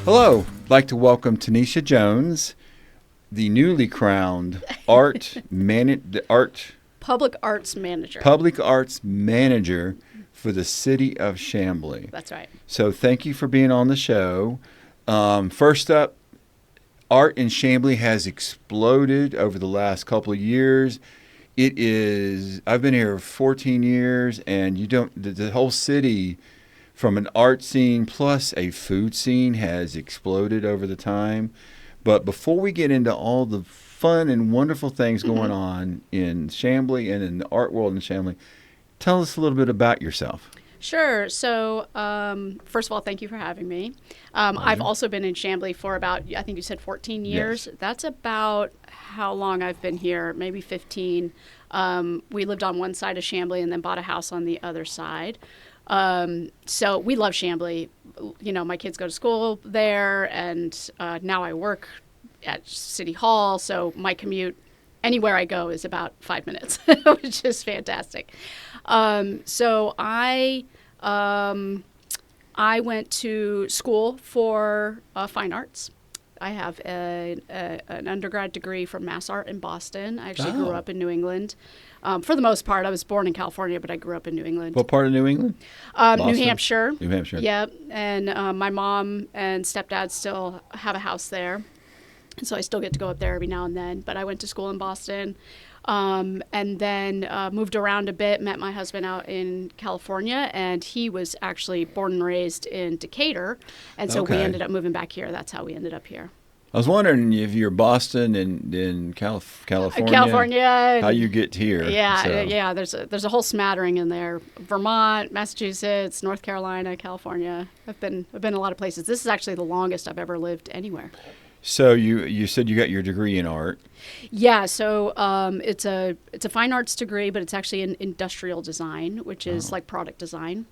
Hello, I'd like to welcome Teneisha Jones, the newly crowned Public Arts Manager. Public Arts Manager for the City of Chamblee. That's right. So thank you for being on the show. First up, art in Chamblee has exploded over the last couple of years. I've been here 14 years, and the whole city, from an art scene plus a food scene, has exploded over the time. But before we get into all the fun and wonderful things going on in Chamblee and in the art world in Chamblee, tell us a little bit about yourself. Sure. So, first of all, thank you for having me. I've also been in Chamblee for about, I think you said 14 years. Yes. That's about how long I've been here, maybe 15. We lived on one side of Chamblee and then bought a house on the other side. So we love Chamblee. You know, my kids go to school there, and now I work at City Hall. So my commute anywhere I go is about 5 minutes, which is fantastic. So I went to school for fine arts. I have an undergrad degree from Mass Art in Boston. I actually grew up in New England. For the most part, I was born in California, but I grew up in New England. What part of New England? New Hampshire. New Hampshire. Yep. And my mom and stepdad still have a house there. So I still get to go up there every now and then. But I went to school in Boston and then moved around a bit, met my husband out in California, and he was actually born and raised in Decatur. And so we ended up moving back here. That's how we ended up here. I was wondering if you're Boston and in California. California. How you get here. Yeah. There's a whole smattering in there. Vermont, Massachusetts, North Carolina, California. I've been a lot of places. This is actually the longest I've ever lived anywhere. So you said you got your degree in art. Yeah, so it's a fine arts degree, but it's actually in industrial design, which is like product design.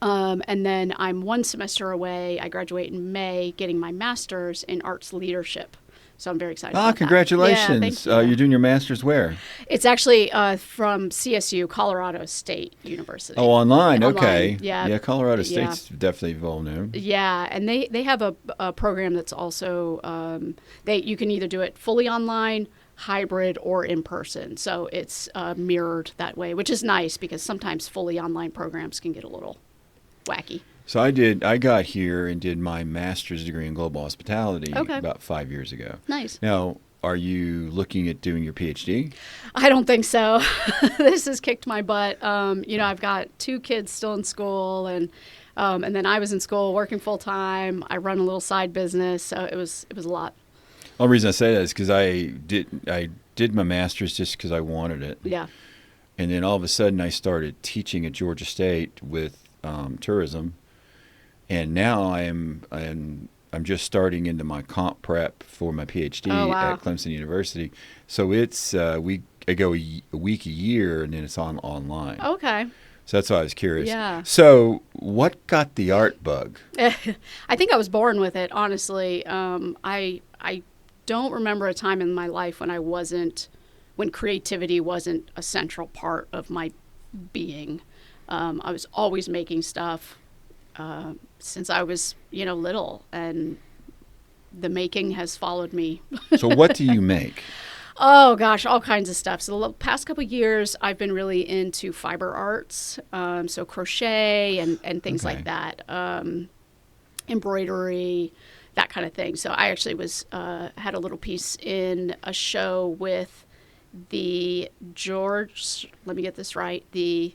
And then I'm one semester away. I graduate in May, getting my master's in arts leadership. So I'm very excited about congratulations. that. Yeah, thank you. You're doing your master's where? It's actually from CSU, Colorado State University. Oh, online. Okay. Yeah. Yeah, Colorado State's definitely well known. Yeah, and they have a program that's also, you can either do it fully online, hybrid, or in person. So it's mirrored that way, which is nice because sometimes fully online programs can get a little wacky. So I got here and did my master's degree in global hospitality about 5 years ago. Nice. Now, are you looking at doing your PhD? I don't think so. This has kicked my butt. I've got 2 kids still in school, and then I was in school working full time. I run a little side business, so it was a lot. The only reason I say that is because I did my master's just because I wanted it. Yeah. And then all of a sudden I started teaching at Georgia State with tourism. And now I'm just starting into my comp prep for my PhD at Clemson University. So it's I go a week a year, and then it's online. Okay. So that's why I was curious. Yeah. So what got the art bug? I think I was born with it, honestly. I don't remember a time in my life when creativity wasn't a central part of my being. I was always making stuff. Since I was, little, and the making has followed me. So what do you make? Oh, gosh, all kinds of stuff. So the past couple of years, I've been really into fiber arts, so crochet and things like that, embroidery, that kind of thing. So I actually had a little piece in a show with the let me get this right, the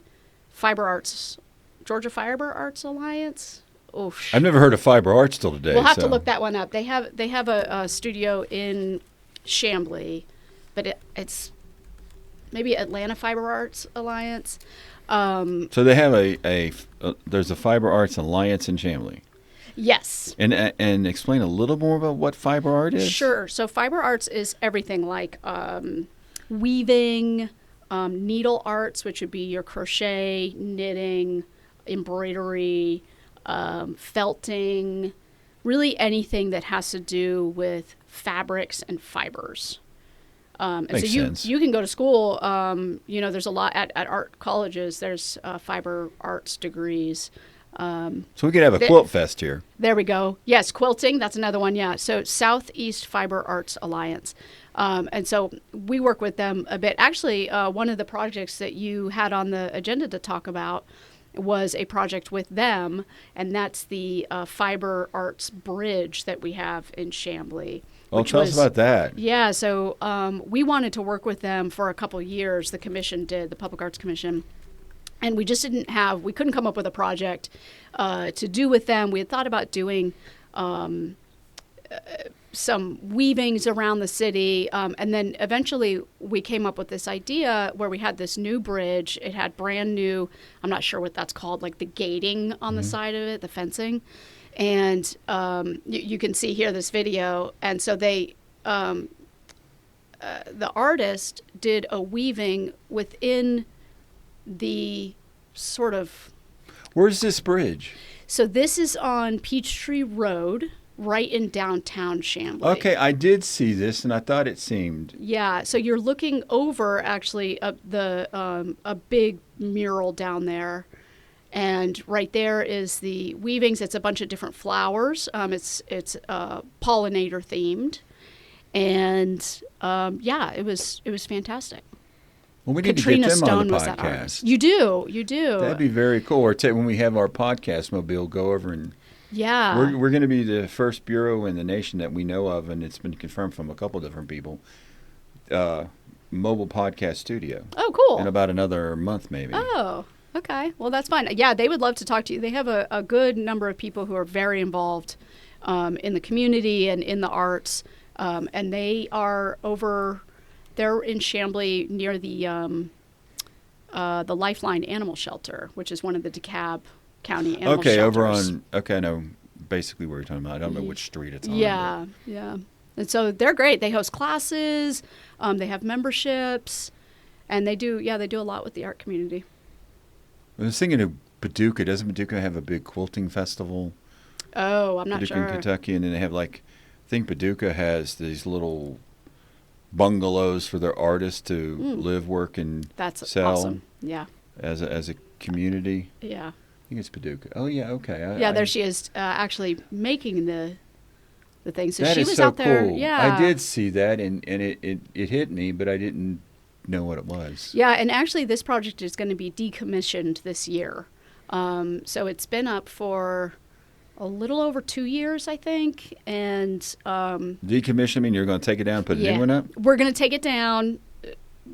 Georgia Fiber Arts Alliance. Oof. I've never heard of fiber arts till today. We'll have to look that one up. They have a studio in Chamblee, but it's maybe Atlanta Fiber Arts Alliance. So they have there's a Fiber Arts Alliance in Chamblee. Yes. And explain a little more about what fiber art is. Sure. So fiber arts is everything like weaving, needle arts, which would be your crochet, knitting, embroidery, felting, really anything that has to do with fabrics and fibers. And Makes so sense. you can go to school, there's a lot at art colleges, there's fiber arts degrees. So we could have a quilt fest here. There we go. Yes, quilting. That's another one. Yeah. So Southeast Fiber Arts Alliance. And so we work with them a bit. Actually, one of the projects that you had on the agenda to talk about was a project with them, and that's the Fiber Arts Bridge that we have in Chamblee. Oh, tell us about that. Yeah, so we wanted to work with them for a couple years. The commission did, the Public Arts Commission. And we just we couldn't come up with a project to do with them. We had thought about doing some weavings around the city. And then eventually we came up with this idea where we had this new bridge. It had brand new, I'm not sure what that's called, like the gating on the side of it, the fencing. And you can see here this video. And so the artist did a weaving within the sort of... Where's this bridge? So this is on Peachtree Road, right in downtown Chamblee. Okay, I did see this, and I thought it seemed... Yeah, so you're looking over, actually, a big mural down there. And right there is the weavings. It's a bunch of different flowers. It's pollinator themed. And, yeah, it was fantastic. Well, we need Katrina to get them Stone on the was that podcast. artist. You do. That'd be very cool. Or when we have our podcast mobile, go over and... Yeah. We're going to be the first bureau in the nation that we know of, and it's been confirmed from a couple different people, mobile podcast studio. Oh, cool. In about another month, maybe. Oh, okay. Well, that's fine. Yeah, they would love to talk to you. They have a good number of people who are very involved in the community and in the arts, and they are over... They're in Chamblee near the Lifeline Animal Shelter, which is one of the DeKalb County animal shelters. Okay, I know basically where you're talking about. I don't know which street it's on. Yeah. And so they're great. They host classes, they have memberships, and they do a lot with the art community. I was thinking of Paducah. Doesn't Paducah have a big quilting festival? Oh, I'm not sure. Paducah, Kentucky, and then they have I think Paducah has these little bungalows for their artists to live, work, and That's sell. Awesome. Yeah. As a community. Yeah. I think it's Paducah. Oh yeah, okay. There she is, actually making the thing. So that she is was so out there. cool. Yeah. I did see that, and it hit me, but I didn't know what it was. Yeah, and actually this project is going to be decommissioned this year. So it's been up for a little over 2 years, I think. And Decommission, I mean you're going to take it down and put a new one up? We're going to take it down.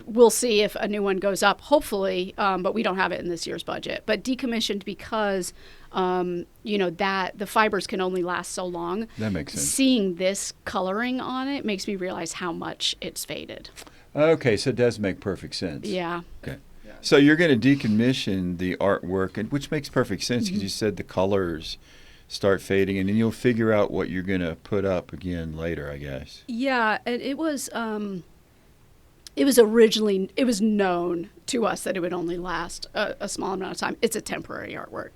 We'll see if a new one goes up, hopefully, but we don't have it in this year's budget. But decommissioned because, that the fibers can only last so long. That makes sense. Seeing this coloring on it makes me realize how much it's faded. Okay, so it does make perfect sense. Yeah. Okay. So you're going to decommission the artwork, which makes perfect sense because you said the colors start fading, and then you'll figure out what you're going to put up again later, I guess. Yeah, and it was known to us that it would only last a small amount of time. It's a temporary artwork.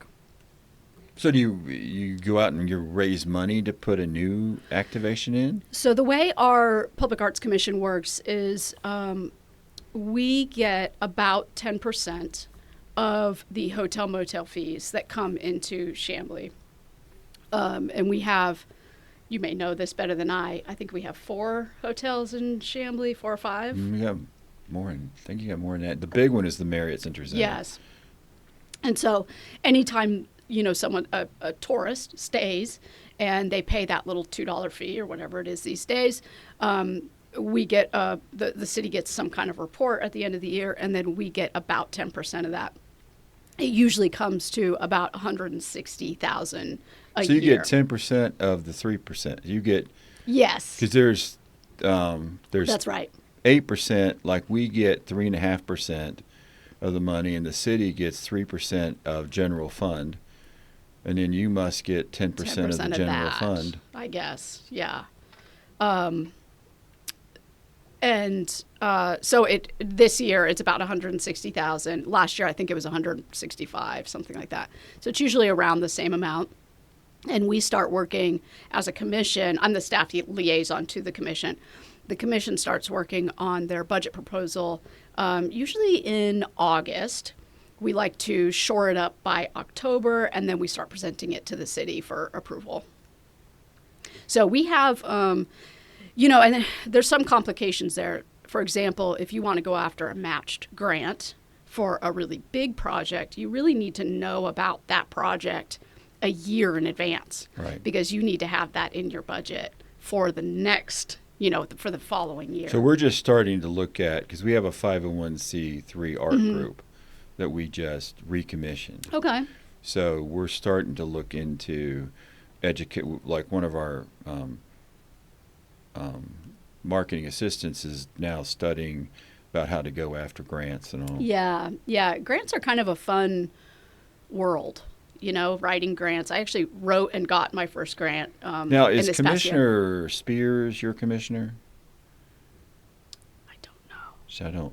So do you go out and you raise money to put a new activation in? So the way our Public Arts Commission works is we get about 10% of the hotel motel fees that come into Chamblee. And we have, you may know this better than I think we have 4 hotels in Chamblee, 4 or 5. You have more. I think you got more than that. The big one is the Marriott Center. Yes. And so anytime, someone, a tourist stays and they pay that little $2 fee or whatever it is these days, we get, the city gets some kind of report at the end of the year, and then we get about 10% of that. It usually comes to about $160,000 a year. So you get 10% of the 3%. You get... Yes. Because there's That's right. 8%, like we get 3.5% of the money, and the city gets 3% of general fund, and then you must get 10% of the general fund. I guess, yeah. So this year it's about 160,000. Last year I think it was 165, something like that. So it's usually around the same amount. And we start working as a commission. I'm the staff liaison to the commission. The commission starts working on their budget proposal usually in August. we like to shore it up by October, and then we start presenting it to the city for approval. So we have, and there's some complications there. For example, if you want to go after a matched grant for a really big project, you really need to know about that project a year in advance. Right. Because you need to have that in your budget for the next, for the following year. So we're just starting to look at, because we have a 501c3 art group that we just recommissioned. Okay. So we're starting to look into like one of our marketing assistants is now studying about how to go after grants and all. Yeah. Grants are kind of a fun world, writing grants. I actually wrote and got my first grant. Now, is Commissioner Spears your commissioner? I don't know. So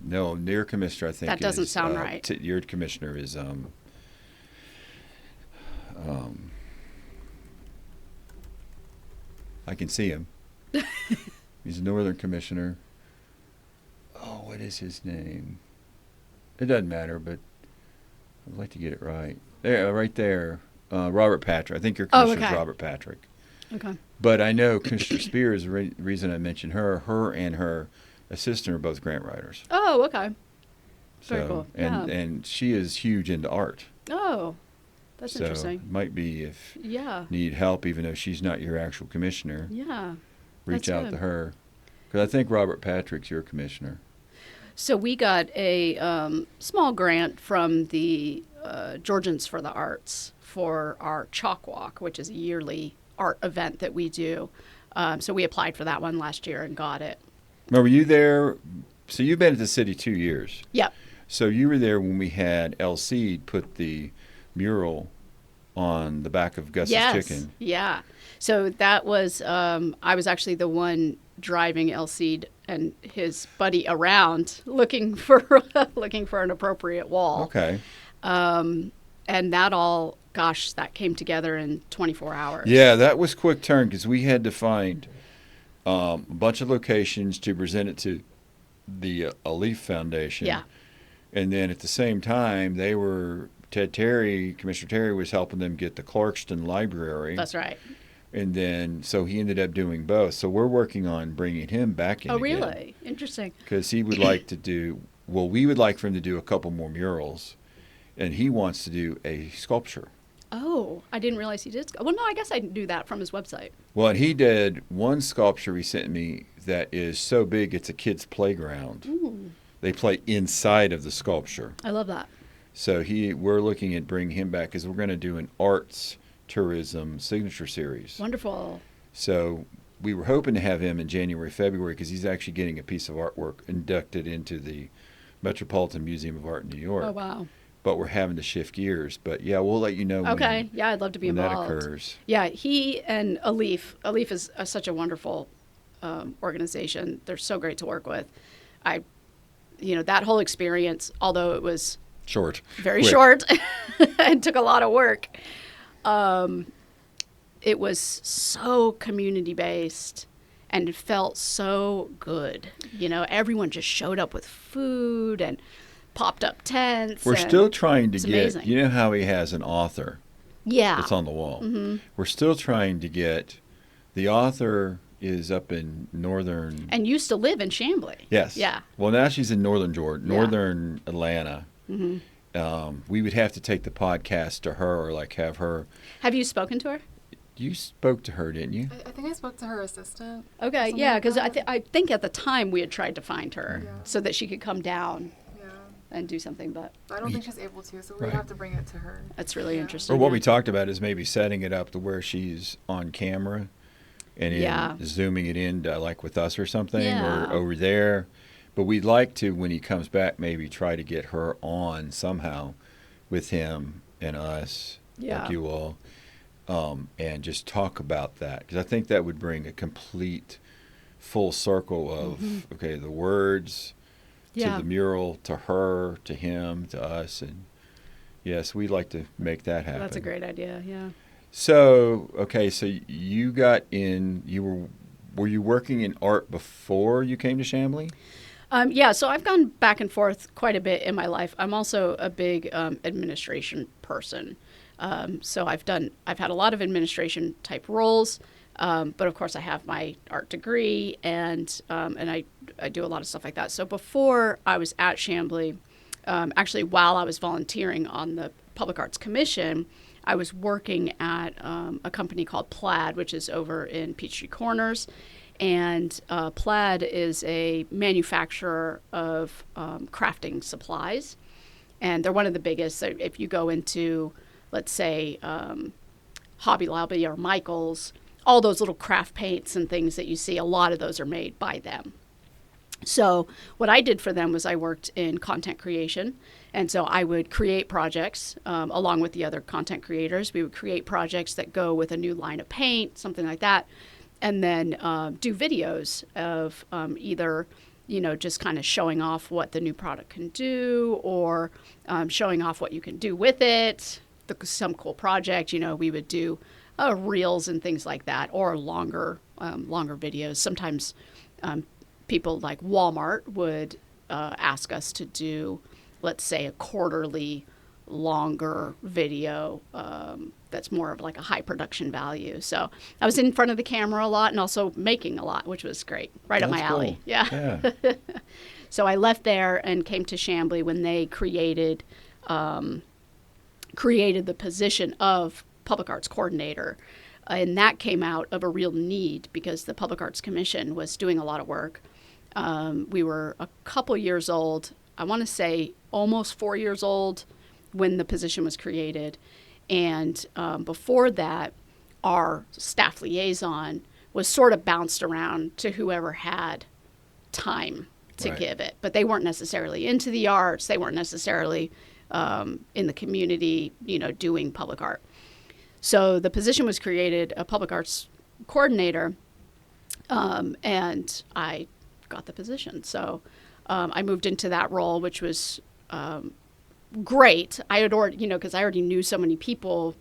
no, their commissioner, I think. That doesn't sound right. Your commissioner is I can see him. He's a northern commissioner. Oh, what is his name? It doesn't matter, but I'd like to get it right. There, right there. Robert Patrick. I think your commissioner is Robert Patrick. Okay. But I know Commissioner Spears, the reason I mentioned her and her assistant are both grant writers. Oh, okay. Very cool. And she is huge into art. Oh, that's interesting. So might be if you need help, even though she's not your actual commissioner. Yeah. Reach out to her. Because I think Robert Patrick's your commissioner. So we got a small grant from the Georgians for the Arts for our Chalk Walk, which is a yearly art event that we do. So we applied for that one last year and got it. Now, were you there? So you've been at the city 2 years. Yep. So you were there when we had LC put the mural on the back of Gus's Chicken. Yeah. So that was, I was actually the one driving LC and his buddy around looking for an appropriate wall. Okay. And that all, that came together in 24 hours. Yeah, that was quick turn because we had to find a bunch of locations to present it to the Leaf Foundation. Yeah. And then at the same time, Commissioner Terry was helping them get the Clarkston Library. That's right. And then, so he ended up doing both. So we're working on bringing him back in. Oh, really? Interesting. Because he would like to we would like for him to do a couple more murals. And he wants to do a sculpture. Oh, I didn't realize he did. Well, no, I guess I knew that from his website. Well, and he did one sculpture he sent me that is so big it's a kid's playground. Ooh. They play inside of the sculpture. I love that. So we're looking at bringing him back because we're going to do an arts tourism signature series. Wonderful. So we were hoping to have him in January, February because he's actually getting a piece of artwork inducted into the Metropolitan Museum of Art in New York. Oh, wow. But we're having to shift gears. But yeah, we'll let you know Okay. Yeah, I'd love to be involved. That occurs. Yeah, he and Alif is such a wonderful organization. They're so great to work with. That whole experience, although it was very short and took a lot of work, it was so community-based and it felt so good. Everyone just showed up with food and popped up tents. We're still trying to get, amazing. You know how he has an author that's on the wall? Mm-hmm. We're still trying to get, the author is up in northern. And used to live in Chamblee. Yes. Yeah. Well, now she's in northern Georgia, northern Atlanta. Mm-hmm. We would have to take the podcast to her or have her. Have you spoken to her? You spoke to her, didn't you? I think I spoke to her assistant. Okay, yeah, because I think at the time we had tried to find her so that she could come down and do something, but I don't think she's able to, so we'd have to bring it to her. That's really interesting. Or what we talked about is maybe setting it up to where she's on camera and zooming it in like with us or something or over there. But we'd like to, when he comes back, maybe try to get her on somehow with him and us, like you all, and just talk about that. Because I think that would bring a complete full circle of, the words to the mural, to her, to him, to us. And yes, we'd like to make that happen. That's a great idea, yeah. So, so you got in, were you working in art before you came to Chamblee? Yeah, so I've gone back and forth quite a bit in my life. I'm also a big administration person. So I've had a lot of administration type roles, but of course I have my art degree, and I do a lot of stuff like that. So before I was at Chamblee, actually while I was volunteering on the Public Arts Commission, I was working at a company called Plaid, which is over in Peachtree Corners. And Plaid is a manufacturer of crafting supplies. And they're one of the biggest. So if you go into, let's say, Hobby Lobby or Michael's, all those little craft paints and things that you see, a lot of those are made by them. So what I did for them was I worked in content creation. And so I would create projects along with the other content creators. We would create projects that go with a new line of paint, something like that. And then do videos of either, just kind of showing off what the new product can do, or showing off what you can do with it. Some cool project, we would do reels and things like that, or longer videos. Sometimes people like Walmart would ask us to do, let's say, a quarterly longer video that's more of like a high production value. So I was in front of the camera a lot and also making a lot, which was great. Right up my alley. Cool. Yeah. So I left there and came to Chamblee when they created the position of Public Arts Coordinator. And that came out of a real need because the Public Arts Commission was doing a lot of work. We were a couple years old, I want to say almost 4 years old when the position was created. And before that, our staff liaison was sort of bounced around to whoever had time to give it. But they weren't necessarily into the arts. They weren't necessarily in the community, doing public art. So the position was created, a public arts coordinator, and I got the position. So I moved into that role, which was great. I had already, because I already knew so many people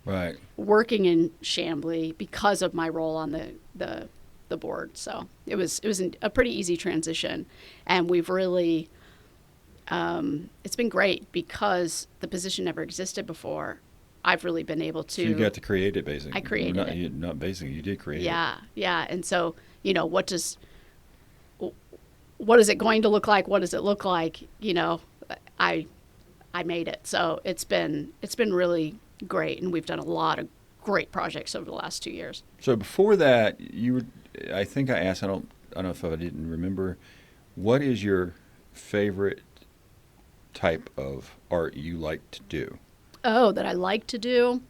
working in Chamblee because of my role on the board. So it was a pretty easy transition, and we've really it's been great because the position never existed before. I've really been able to. So you got to create it, basically. I created it. Not basically, you did create it. Yeah. And so, what is it going to look like? What does it look like? I made it. So it's been really great, and we've done a lot of great projects over the last 2 years. So before that, I think I asked, I don't know if I didn't remember, what is your favorite type of art you like to do? Oh, that I like to do?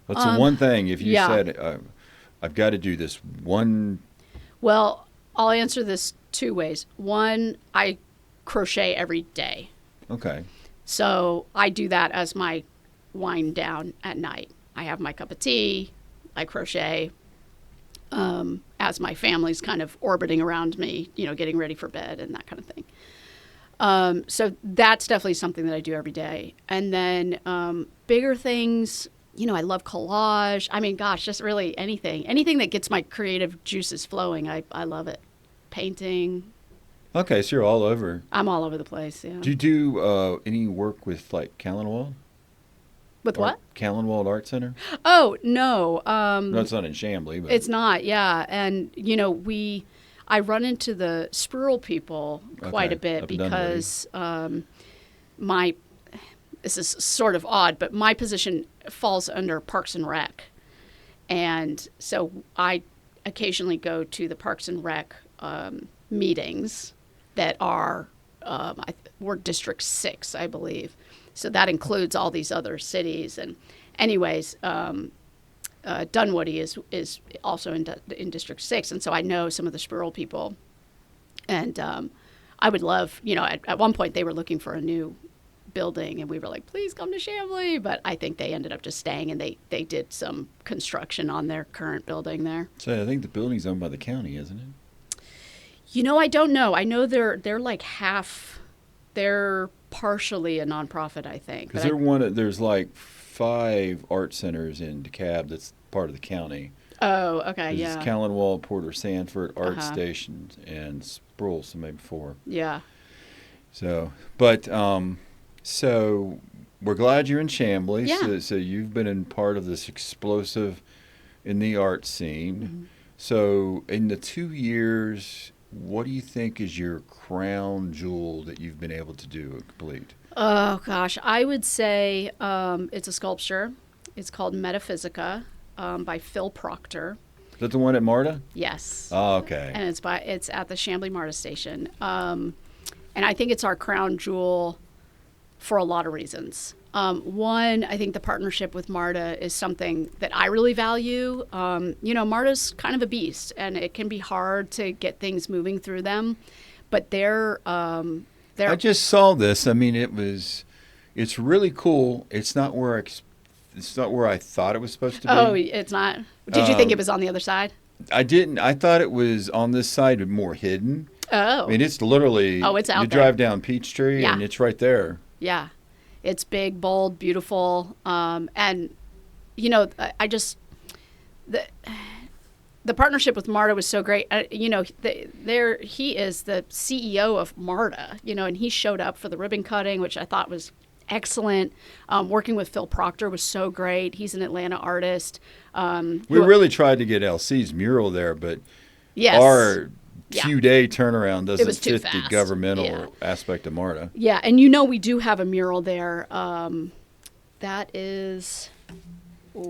What's the one thing, if you said, I've got to do this one? Well, I'll answer this two ways. One, I crochet every day. Okay. So I do that as my wind down at night. I have my cup of tea, I crochet, as my family's kind of orbiting around me, getting ready for bed and that kind of thing. So that's definitely something that I do every day. And then bigger things, I love collage. I mean, gosh, just really anything that gets my creative juices flowing. I love it. Painting. Okay, so you're all over. I'm all over the place, yeah. Do you do any work with, like, Callanwald? With what? Callanwald Art Center? Oh, no. No, it's not in Chamblee. But it's not, yeah. And, I run into the Sproul people quite a bit because this is sort of odd, but my position falls under Parks and Rec. And so I occasionally go to the Parks and Rec meetings that are, we're District 6, I believe. So that includes all these other cities. And anyways, Dunwoody is also in District 6, and so I know some of the Sproul people. And I would love, at one point they were looking for a new building, and we were like, please come to Chamblee. But I think they ended up just staying, and they did some construction on their current building there. So I think the building's owned by the county, isn't it? I don't know. I know they're like half, they're partially a nonprofit, I think. Because there's like 5 art centers in DeKalb that's part of the county. Oh, okay, It's yeah. Callanwall, Porter Sanford, Art Uh-huh. Station, and Sproul, so maybe 4. Yeah. So, but so we're glad you're in Chamblee. Yeah. So you've been in part of this explosive in the art scene. Mm-hmm. So in the 2 years, what do you think is your crown jewel that you've been able to do complete? Oh gosh, I would say it's a sculpture. It's called Metaphysica by Phil Proctor. Is that the one at MARTA? Yes, Oh, okay. and it's at the Chamblee MARTA station. And I think it's our crown jewel for a lot of reasons. One, I think the partnership with MARTA is something that I really value. MARTA's kind of a beast, and it can be hard to get things moving through them, but they're I just saw this. I mean, it's really cool. It's not where I thought it was supposed to be. Oh, it's not. Did you think it was on the other side? I didn't. I thought it was on this side, but more hidden. Oh. I mean, it's literally. Oh, it's out You there. drive down Peachtree, Yeah. and it's right there. Yeah. It's big, bold, beautiful. And, I just, the partnership with MARTA was so great. He is the CEO of MARTA, and he showed up for the ribbon cutting, which I thought was excellent. Working with Phil Proctor was so great. He's an Atlanta artist. We really tried to get LC's mural there, but Yes. our Yeah. few-day turnaround doesn't was too fit the fast. governmental Yeah. aspect of MARTA. Yeah, and we do have a mural there. That is, I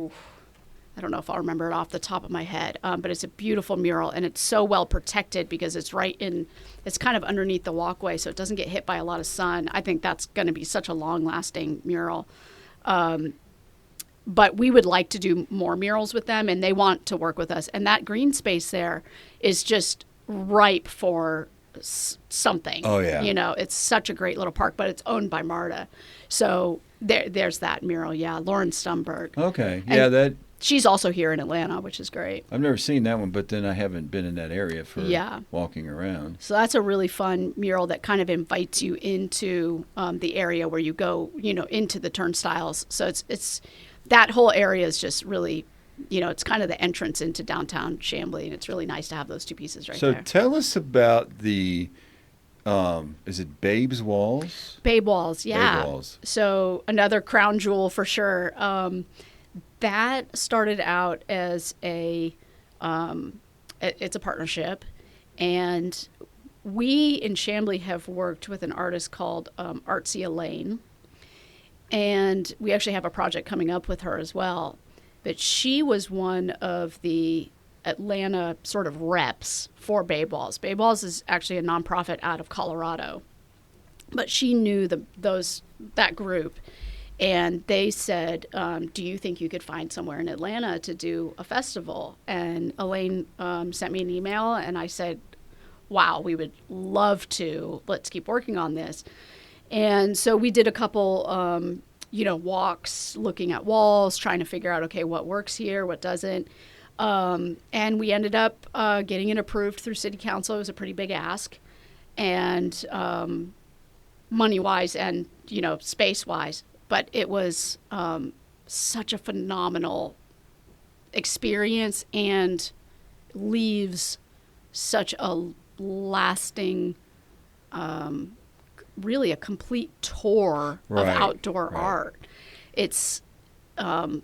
don't know if I'll remember it off the top of my head, but it's a beautiful mural, and it's so well protected because it's it's kind of underneath the walkway, so it doesn't get hit by a lot of sun. I think that's going to be such a long-lasting mural. But we would like to do more murals with them, and they want to work with us. And that green space there is just ripe for something. Oh, yeah. It's such a great little park, but it's owned by MARTA. So there's that mural. Yeah, Lauren Stumberg. Okay, And- yeah, She's also here in Atlanta, which is great. I've never seen that one, but then I haven't been in that area for Yeah. walking around. So that's a really fun mural that kind of invites you into the area where you go, into the turnstiles. So it's that whole area is just really, it's kind of the entrance into downtown Chamblee, and it's really nice to have those two pieces right So there. tell us about the, is it Babe's Walls? Babe Walls, yeah. Babe Walls. So another crown jewel for sure. That started out as it's a partnership, and we in Chamblee have worked with an artist called Artsy Elaine, and we actually have a project coming up with her as well. But she was one of the Atlanta sort of reps for Babe Walls. Babe Walls is actually a nonprofit out of Colorado, but she knew that group. And they said, do you think you could find somewhere in Atlanta to do a festival? And Elaine sent me an email, and I said, wow, we would love to. Let's keep working on this. And so we did a couple, walks, looking at walls, trying to figure out, okay, what works here, what doesn't. And we ended up getting it approved through City Council. It was a pretty big ask. And money-wise and, space-wise. But it was such a phenomenal experience and leaves such a lasting, really a complete tour of outdoor art. It's, I'm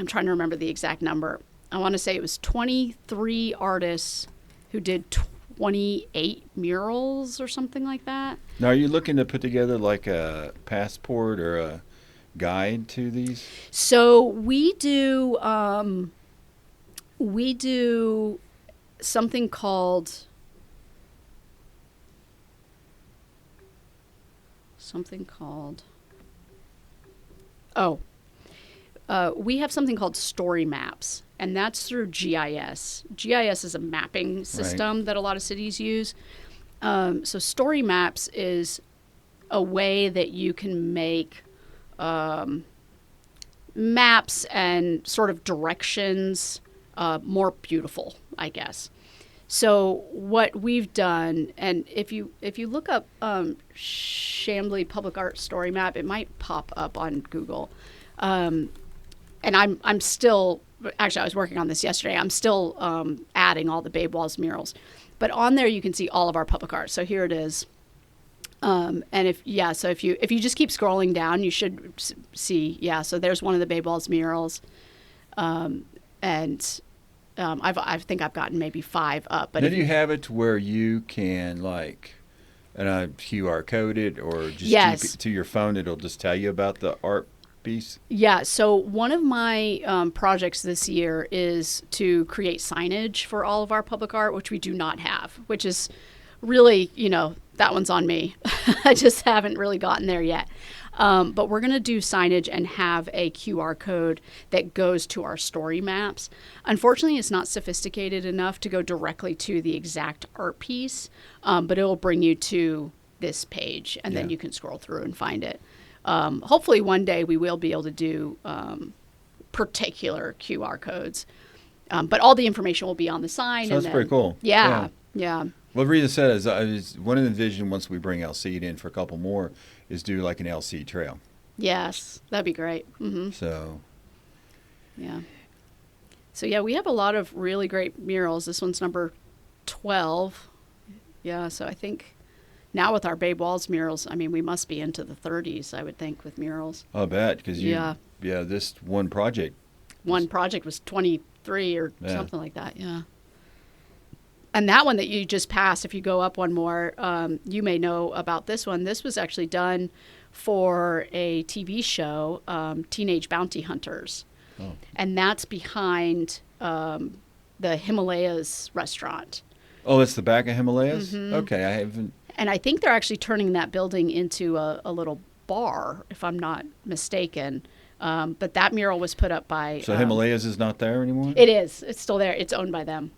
trying to remember the exact number. I want to say it was 23 artists who did 28 murals or something like that. Now, are you looking to put together like a passport or a guide to these? So we do something called we have something called story maps, and that's through GIS. GIS is a mapping system that a lot of cities use. So story maps is a way that you can make maps and sort of directions more beautiful, I guess. So what we've done, and if you look up Chamblee Public Art Story Map, it might pop up on Google. and I'm still, actually I was working on this yesterday. I'm still adding all the Babe Walls murals, but on there you can see all of our public art. So here it is. And if you just keep scrolling down, you should see, so there's one of the Babe Walls murals. I think I've gotten maybe 5 up. But then you have it to where you can QR code it or just Yes. keep it to your phone. It'll just tell you about the art piece. Yeah, so one of my projects this year is to create signage for all of our public art, which we do not have, which is really, that one's on me. I just haven't really gotten there yet. But we're going to do signage and have a QR code that goes to our story maps. Unfortunately, it's not sophisticated enough to go directly to the exact art piece, but it will bring you to this page, and then you can scroll through and find it. Hopefully one day we will be able to do particular QR codes. But all the information will be on the sign. So that's pretty cool. Yeah. Well, the reason I said is one of the vision once we bring LC in for a couple more is do like an LC trail. Yes, that'd be great. Mm-hmm. So. Yeah. So yeah, we have a lot of really great murals. This one's number 12. Yeah, so I think now with our Babe Walls murals, I mean, we must be into the 30s, I would think, with murals. I'll bet, because this one project. One project was 23 or something like that, yeah. And that one that you just passed, if you go up one more, you may know about this one. This was actually done for a TV show, Teenage Bounty Hunters. Oh. And that's behind the Himalayas restaurant. Oh, it's the back of Himalayas? Mm-hmm. Okay, I haven't. And I think they're actually turning that building into a little bar, if I'm not mistaken. But that mural was put up by... So Himalayas is not there anymore? It is. It's still there. It's owned by them.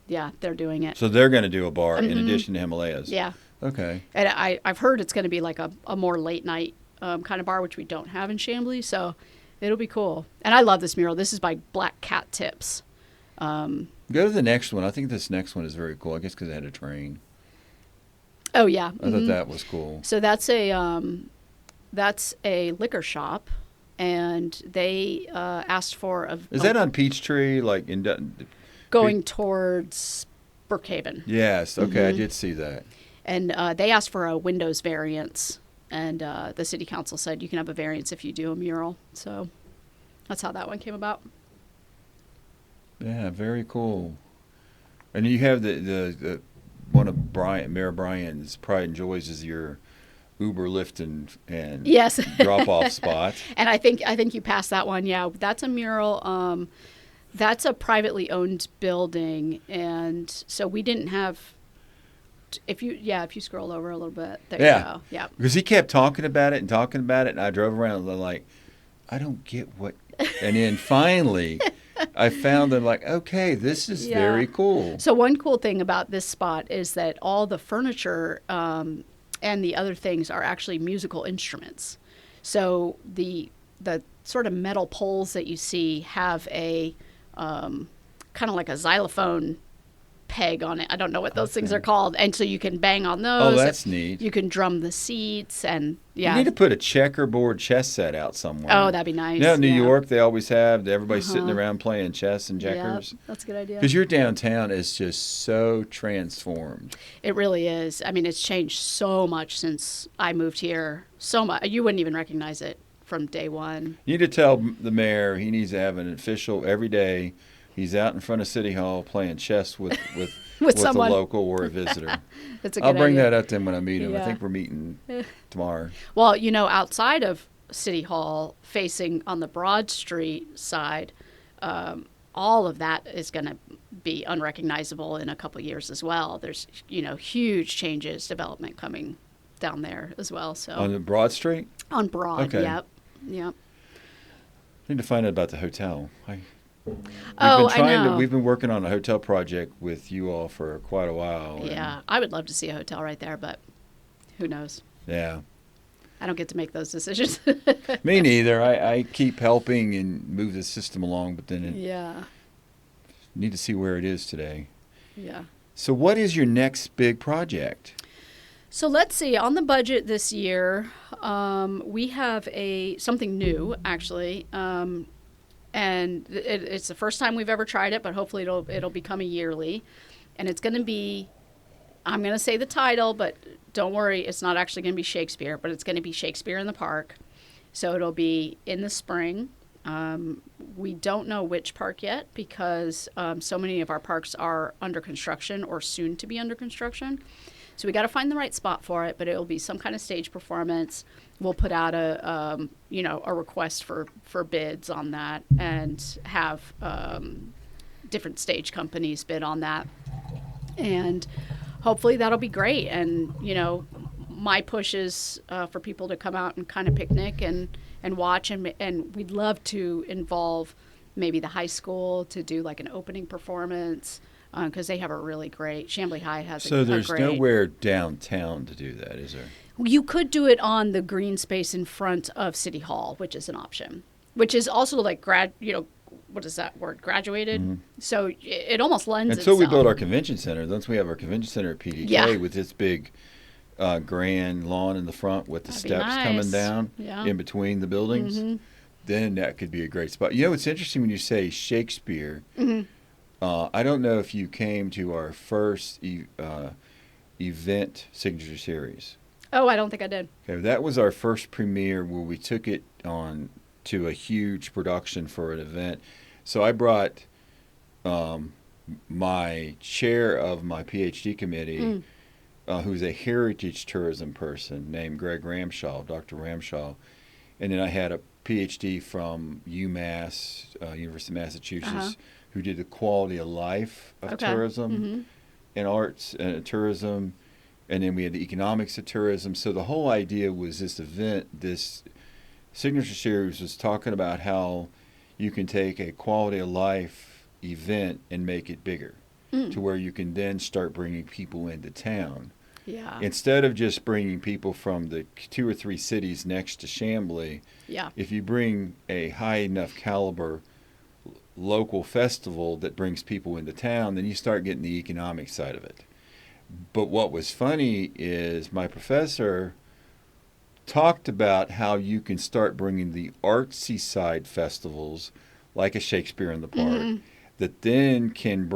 Yeah, they're doing it. So they're going to do a bar in addition to Himalayas? Yeah. Okay. And I've heard it's going to be like a more late night kind of bar, which we don't have in Chamblee. So it'll be cool. And I love this mural. This is by Black Cat Tips. Go to the next one. I think this next one is very cool. I guess because it had a train. Oh, yeah. I thought that was cool. So that's a liquor shop. And they asked for a... Is that on Peachtree? Like going towards Brookhaven. Yes. Okay, I did see that. And they asked for a windows variance. And the city council said you can have a variance if you do a mural. So that's how that one came about. Yeah, very cool. And you have the one of Mayor Bryan's pride and joys is your Uber, Lyft, and yes. drop-off spot. And I think you passed that one. Yeah, that's a mural. That's a privately owned building, and so we didn't have. If you scroll over a little bit, there you go. Yeah. Because he kept talking about it, and I drove around and I'm like, I don't get what. And then finally, I found them like, okay, this is very cool. So one cool thing about this spot is that all the furniture and the other things are actually musical instruments. So the sort of metal poles that you see have a kind of like a xylophone peg on it. I don't know what those things are called. And so you can bang on those. Oh, that's neat. You can drum the seats and You need to put a checkerboard chess set out somewhere. Oh, that'd be nice. In New York, they always have everybody sitting around playing chess and checkers. Yep, that's a good idea. Because your downtown is just so transformed. It really is. I mean, it's changed so much since I moved here. So much. You wouldn't even recognize it from day one. You need to tell the mayor he needs to have an official every day. He's out in front of City Hall playing chess with a local or a visitor. That's a good I'll bring idea. that up to him when I meet him. I think we're meeting tomorrow. Well, outside of City Hall, facing on the Broad Street side, all of that is going to be unrecognizable in a couple of years as well. There's, huge changes, development coming down there as well. So on the Broad Street? On Broad, okay. Yep. I need to find out about the hotel. We've been working on a hotel project with you all for quite a while. Yeah, I would love to see a hotel right there, but who knows? Yeah. I don't get to make those decisions. Me neither. I keep helping and move the system along, but then need to see where it is today. Yeah. So what is your next big project? So let's see. On the budget this year, we have something new, actually. and it's the first time we've ever tried it, but hopefully it'll become a yearly, and it's going to be, I'm going to say the title, but don't worry, it's not actually going to be Shakespeare, but it's going to be Shakespeare in the Park. So it'll be in the spring. We don't know which park yet because so many of our parks are under construction or soon to be under construction. So we got to find the right spot for it, but it'll be some kind of stage performance. We'll put out a request for bids on that and have different stage companies bid on that. And hopefully that'll be great. And, my push is for people to come out and kind of picnic and watch. And we'd love to involve maybe the high school to do like an opening performance because they have a really great, Chamblee High has So a there's great, nowhere downtown to do that, is there? You could do it on the green space in front of City Hall, which is an option, which is also like what is that word? Graduated. Mm-hmm. So it almost lends itself. And so we build our Mm-hmm. convention center. Once we have our convention center at PDK with its big grand lawn in the front with the steps coming down in between the buildings, then that could be a great spot. It's interesting when you say Shakespeare. I don't know if you came to our first event signature series. Oh, I don't think I did. Okay, that was our first premiere where we took it on to a huge production for an event. So I brought my chair of my PhD committee, who's a heritage tourism person named Greg Ramshaw, Dr. Ramshaw. And then I had a PhD from UMass, University of Massachusetts, who did the quality of life of tourism and arts and tourism. And then we had the economics of tourism. So the whole idea was this event, this signature series was talking about how you can take a quality of life event and make it bigger to where you can then start bringing people into town. Yeah. Instead of just bringing people from the 2 or 3 cities next to Chamblee, if you bring a high enough caliber local festival that brings people into town, then you start getting the economic side of it. But what was funny is my professor talked about how you can start bringing the artsy side festivals, like a Shakespeare in the Park, that then can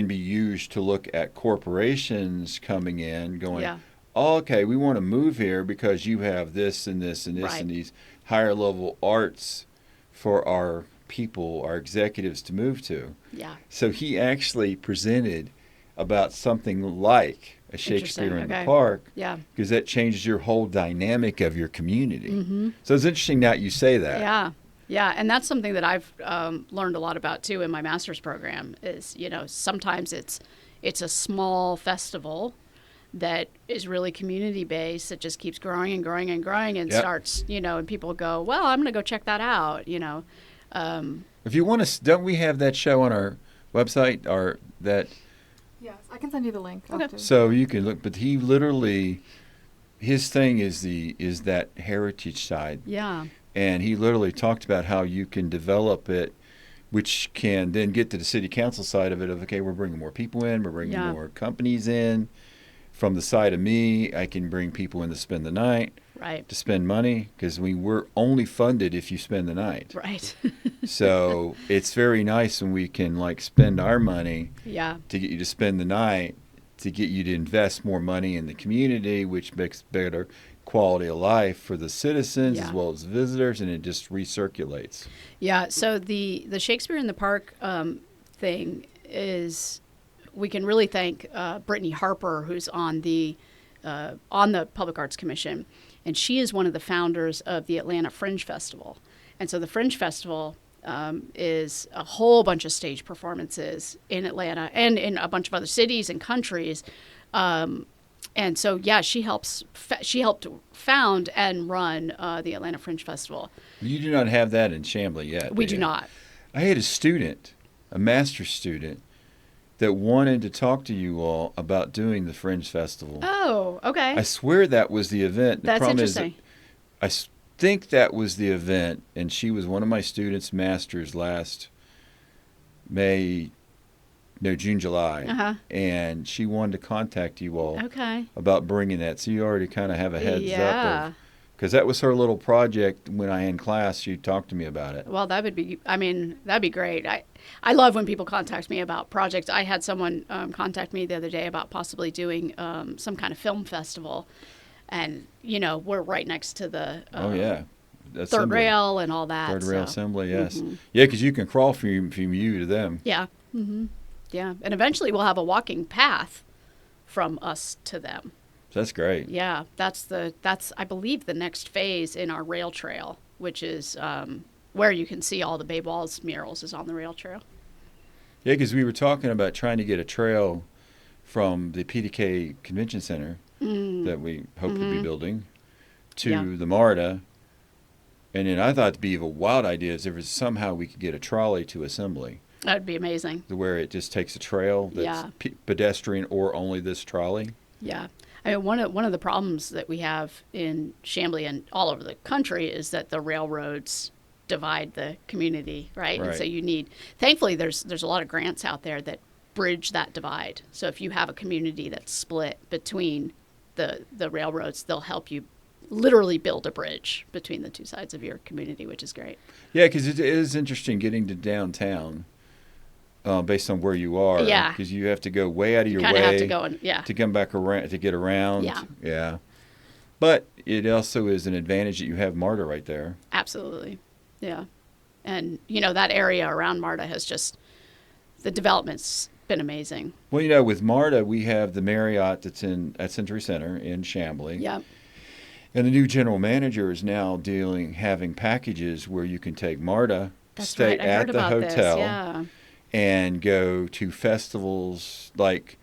be used to look at corporations coming in, going, oh, okay, we want to move here because you have this and this and this and these higher level arts for our people, our executives to move to. Yeah. So he actually presented about something like a Shakespeare in the Park, because that changes your whole dynamic of your community. So it's interesting that you say that. Yeah, and that's something that I've learned a lot about too in my master's program. Is sometimes it's a small festival that is really community based that just keeps growing and growing and growing and starts and people go, well, I'm going to go check that out. If you want to, don't we have that show on our website or that? Yes, I can send you the link. Okay. So you can look, but he literally, his thing is that heritage side. Yeah. And he literally talked about how you can develop it, which can then get to the city council side of it of, okay, we're bringing more people in, we're bringing more companies in. From the side of me, I can bring people in to spend the night, to spend money, because we're only funded if you spend the night. Right. So it's very nice when we can spend our money to get you to spend the night, to get you to invest more money in the community, which makes better quality of life for the citizens as well as visitors, and it just recirculates. Yeah. So the Shakespeare in the Park thing is, we can really thank Brittany Harper, who's on the Public Arts Commission, and she is one of the founders of the Atlanta Fringe Festival. And so the Fringe Festival is a whole bunch of stage performances in Atlanta and in a bunch of other cities and countries. And so, she helped found and run the Atlanta Fringe Festival. You do not have that in Chamblee yet. We do not. I had a master's student, that wanted to talk to you all about doing the Fringe Festival. Oh, okay. I swear that was the event. The problem interesting. Is, I think that was the event, and she was one of my students' masters last June, July. And she wanted to contact you all about bringing that. So you already kind of have a heads up Because that was her little project when I in class. She talked to me about it. Well, that'd be great. I love when people contact me about projects. I had someone contact me the other day about possibly doing some kind of film festival. And, we're right next to the Oh yeah, third Assembly. rail and all that. Third rail so. assembly, yes. Yeah, because you can crawl from you to them. Yeah. Yeah. And eventually we'll have a walking path from us to them. That's great. Yeah. That's I believe, the next phase in our rail trail, which is where you can see all the Bay Walls murals is on the rail trail. Yeah, because we were talking about trying to get a trail from the PDK Convention Center that we hope to be building to the MARTA. And then I thought it'd be a wild idea is if somehow we could get a trolley to Assembly. That'd be amazing. Where it just takes a trail that's pedestrian or only this trolley. Yeah. I mean, one of the problems that we have in Chamblee and all over the country is that the railroads divide the community, right? And so thankfully there's a lot of grants out there that bridge that divide. So if you have a community that's split between the railroads, they'll help you literally build a bridge between the two sides of your community, which is great. Yeah, because it is interesting getting to downtown based on where you are. Yeah. Because you have to go way out of your way. Kind of have to go to come back around, to get around. Yeah. Yeah. But it also is an advantage that you have MARTA right there. Absolutely. Yeah. And, that area around MARTA has just, the development's been amazing. Well, with MARTA, we have the Marriott that's at Century Center in Chamblee. Yep. And the new general manager is now having packages where you can take MARTA, stay at the hotel, and go to festivals like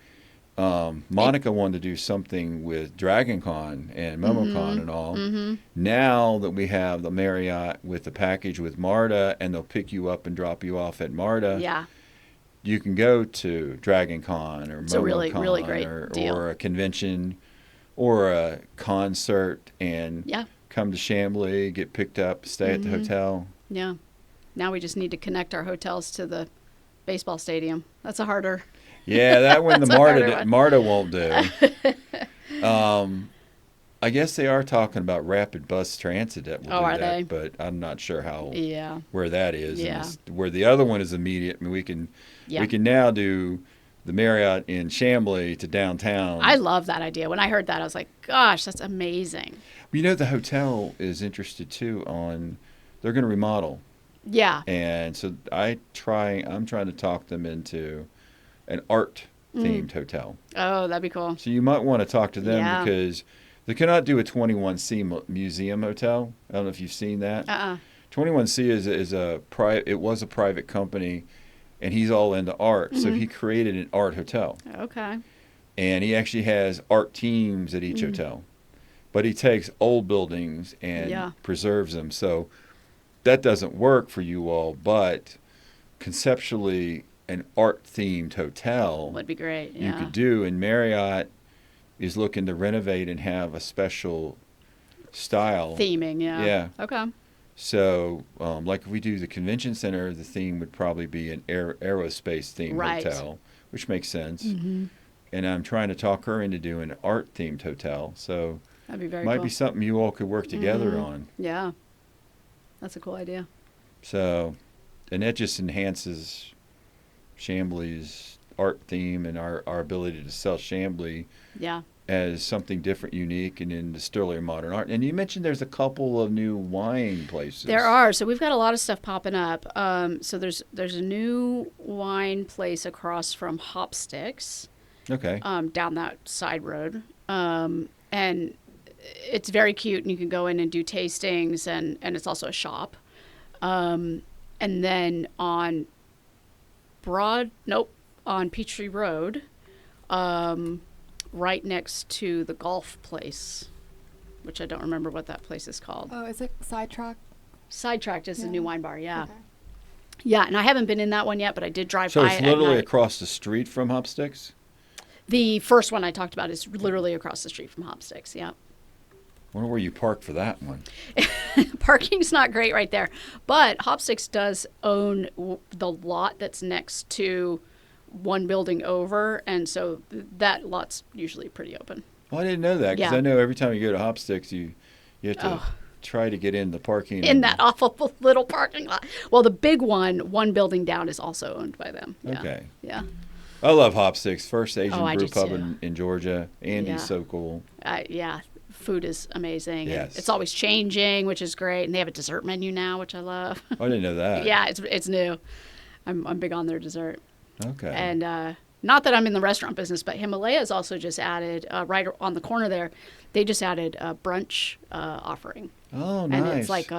Monica wanted to do something with Dragon Con and MomoCon and all. Now that we have the Marriott with the package with MARTA, and they'll pick you up and drop you off at MARTA, you can go to Dragon Con or it's a really great deal. or a convention or a concert and come to Chamblee, get picked up, stay at the hotel. Yeah. Now we just need to connect our hotels to the baseball stadium. That's a harder. Yeah, that one the MARTA won't do. I guess they are talking about rapid bus transit that will do are that, they? but I'm not sure Yeah. where that is. Yeah. And where the other one is immediate. I mean, we can now do the Marriott in Chamblee to downtown. I love that idea. When I heard that, I was like, gosh, that's amazing. The hotel is interested too they're going to remodel. Yeah. And so I'm trying to talk them into an art themed hotel. Oh, that'd be cool. So you might want to talk to them because they cannot do a 21C museum hotel. I don't know if you've seen that. 21C it was a private company, and he's all into art. So he created an art hotel. Okay. And he actually has art teams at each hotel. But he takes old buildings and preserves them. So that doesn't work for you all, but conceptually an art-themed hotel would be great. You could do, and Marriott is looking to renovate and have a special style. Theming, Yeah. Okay. So, like if we do the convention center, the theme would probably be an aerospace-themed hotel, which makes sense. And I'm trying to talk her into doing an art-themed hotel. So that'd be very might cool. be something you all could work together on. Yeah. That's a cool idea. So, and that just enhances Chamblee's art theme and our ability to sell Chamblee as something different, unique, and in the still modern art. And you mentioned there's a couple of new wine places. There are. So we've got a lot of stuff popping up. So there's a new wine place across from Hopsticks. Okay. Down that side road. And it's very cute, and you can go in and do tastings, and it's also a shop. And then on Peachtree Road, right next to the golf place, which I don't remember what that place is called. Oh, is it Sidetrack? Sidetracked is the new wine bar, Okay. Yeah, and I haven't been in that one yet, but I did drive by it. So it's literally across the street from Hopsticks? The first one I talked about is literally across the street from Hopsticks, I wonder where you parked for that one. Parking's not great right there. But Hopsticks does own the lot that's next to one building over, and so that lot's usually pretty open. Well, I didn't know that because I know every time you go to Hopsticks, you You have to try to get in the parking. In that awful little parking lot. Well, the big one building down, is also owned by them. Yeah. Okay. Yeah. I love Hopsticks, first Asian I brew do pub too. in Georgia. Andy's Yeah. so cool. Yeah. Food is amazing. Yes. And it's always changing, which is great. And they have a dessert menu now, which I love. Oh, I didn't know that. Yeah, it's new. I'm big on their dessert. Okay. And not that I'm in the restaurant business, but Himalaya's also just added, right on the corner there, they just added a brunch offering. Oh, nice. And it's like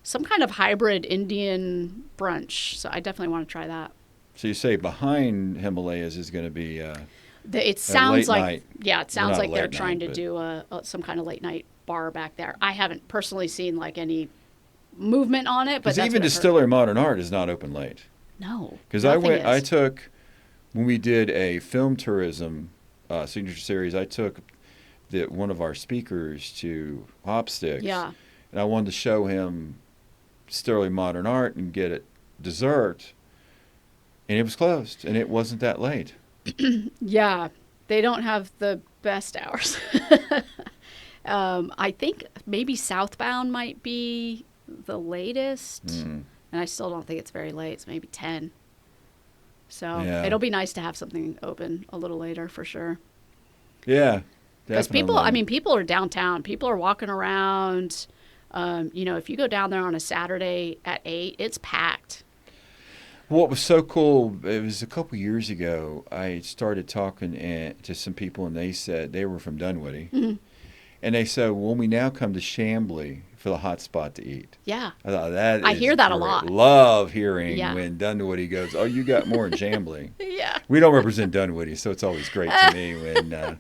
some kind of hybrid Indian brunch. So I definitely want to try that. So you say behind Himalayas is going to be It sounds late like, night. yeah, it sounds not like they're late trying night, to do some kind of late night bar back there. I haven't personally seen like any movement on it, but because that's even what I've heard. Distillery Modern Art is not open late. No, Because nothing I is. took, when we did a film tourism signature series, I took one of our speakers to Hopsticks. Yeah. And I wanted to show him Sterling Modern Art and get it dessert. And it was closed, and it wasn't that late. Yeah, they don't have the best hours. I think maybe Southbound might be the latest, and I still don't think it's very late. It's maybe 10. So Yeah. it'll be nice to have something open a little later for sure. Yeah. Because people, definitely. I mean, people are downtown. People are walking around. If you go down there on a Saturday at 8, it's packed. What was so cool, it was a couple years ago, I started talking to some people, and they said they were from Dunwoody. Mm-hmm. And they said, when we now come to Chamblee for the hot spot to eat. Yeah. I thought that I is hear that a great. lot. Love hearing Yeah. when Dunwoody goes, oh, you got more in Chamblee. Yeah. We don't represent Dunwoody, so it's always great to me when,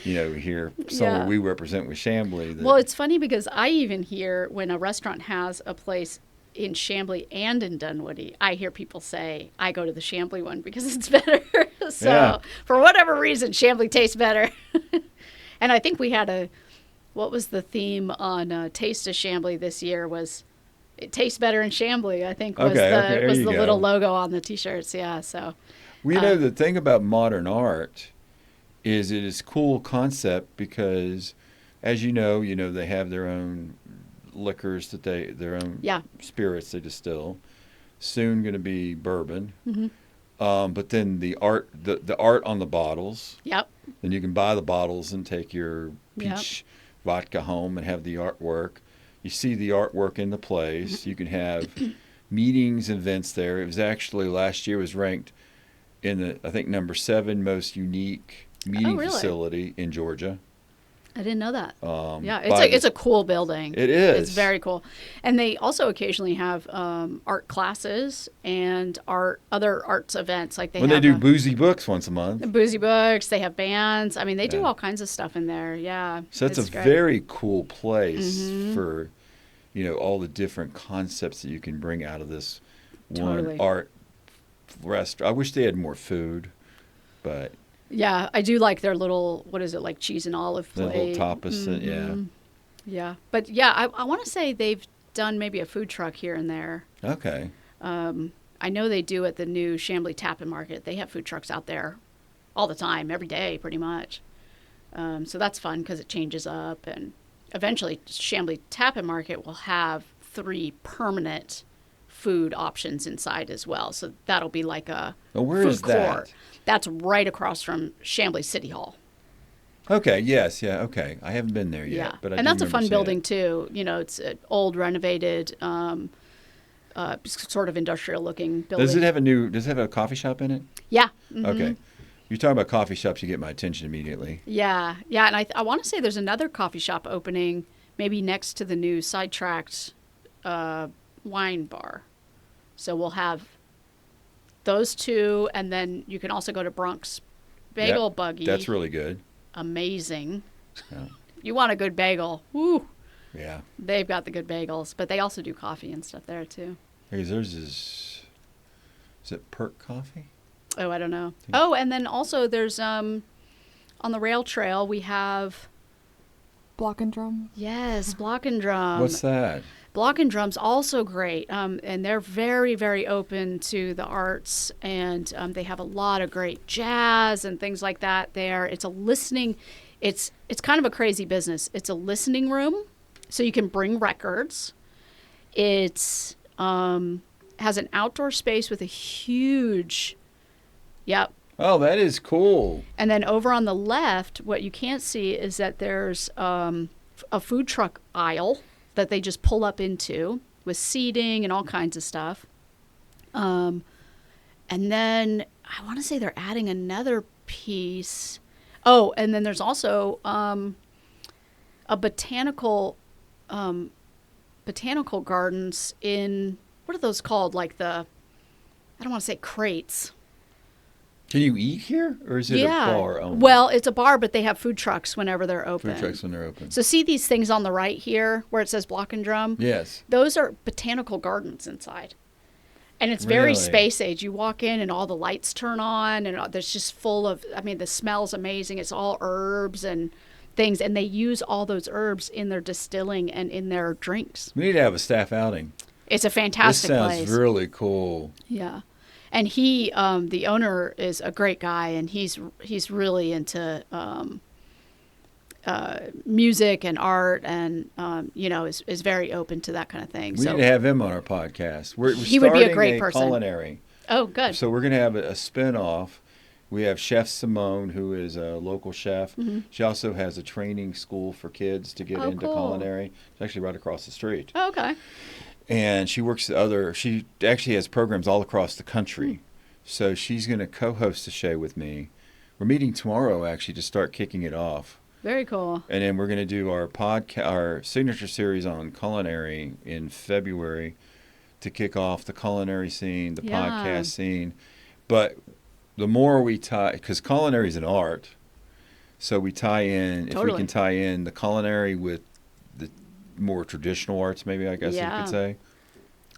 we hear someone Yeah. we represent with Chamblee. That, Well, it's funny because I even hear when a restaurant has a place in Chamblee and in Dunwoody, I hear people say, I go to the Chamblee one because it's better. So Yeah. for whatever reason, Chamblee tastes better. And I think we had what was the theme on Taste of Chamblee this year was, it tastes better in Chamblee, I think was Okay, there the you go. little logo on the T-shirts. Yeah, so. the thing about modern art is it is cool concept because, as you know, they have their own liquors their own Yeah. spirits they distill. Soon going to be bourbon. Mm-hmm. But then the art on the bottles. Yep. Then you can buy the bottles and take your Yep. peach vodka home and have the artwork. You see the artwork in the place. You can have meetings, events there. It was actually last year was ranked in the, I think, number 7 most unique meeting really? facility in Georgia. I didn't know that. Yeah, by it's a cool building. It is. It's very cool. And they also occasionally have art classes and other arts events. Like they When have they do boozy books once a month. boozy books, they have bands. I mean, they do Yeah. all kinds of stuff in there. Yeah. So it's a great. very cool place Mm-hmm. for, all the different concepts that you can bring out of this Totally. one art restaurant. I wish they had more food, but Yeah, I do like their little, what is it, like cheese and olive the plate. little tapas, Mm-hmm. Yeah. But yeah, I want to say they've done maybe a food truck here and there. Okay. I know they do at the new Chamblee Tap and Market. They have food trucks out there all the time, every day, pretty much. So that's fun because it changes up. And eventually, Chamblee Tap and Market will have 3 permanent food options inside as well. So that'll be like a Well, where food is that? court. That's right across from Chamblee City Hall. Okay. Yes. Yeah. Okay. I haven't been there yet, Yeah, but I and do that's a remember fun seeing building it. too. It's an old, renovated, sort of industrial-looking building. Does it have a coffee shop in it? Yeah. Mhm. Okay. You're talking about coffee shops, you get my attention immediately. Yeah, and I want to say there's another coffee shop opening, maybe next to the new Sidetracked wine bar. So we'll have those 2, and then you can also go to Bronx Bagel Yep, Buggy. That's really good. Amazing. Yeah. You want a good bagel? Woo! Yeah. They've got the good bagels, but they also do coffee and stuff there too. Because theirs is it Perk Coffee? Oh, I don't know. Oh, and then also there's on the rail trail we have Block and Drum. yes, Block and Drum. What's that? Block and Drum's also great, and they're very, very open to the arts, and they have a lot of great jazz and things like that there. It's a listening, it's kind of a crazy business. It's a listening room, So you can bring records. It's has an outdoor space with a huge, yep. Oh, that is cool. And then over on the left, what you can't see is that there's a food truck aisle that they just pull up into with seating and all kinds of stuff. And then I want to say they're adding another piece. Oh, and then there's also a botanical gardens in, what are those called? Like I don't want to say crates. Can you eat here, or is it a bar only? Well, it's a bar, but they have food trucks whenever they're open. Food trucks when they're open. So see these things on the right here where it says Block and Drum? Yes. Those are botanical gardens inside. And it's very Really? space age. You walk in and all the lights turn on and there's just full of, I mean, the smell's amazing. It's all herbs and things. And they use all those herbs in their distilling and in their drinks. We need to have a staff outing. It's a fantastic This sounds place. really cool. Yeah. And he, the owner is a great guy, and he's really into music and art, and is very open to that kind of thing. We need to have him on our podcast. We're he would be a starting great person. Culinary. Oh, good. So we're going to have a spin-off. We have Chef Simone, who is a local chef. Mm-hmm. She also has a training school for kids to get into cool. culinary. It's actually right across the street. Oh, okay. And she she actually has programs all across the country. So she's going to co-host the show with me. We're meeting tomorrow, actually, to start kicking it off. Very cool. And then we're going to do our signature series on culinary in February to kick off the culinary scene, the podcast scene. But the more we tie, because culinary is an art, so we tie in, if we can tie in the culinary with the more traditional arts, maybe, I guess you could say.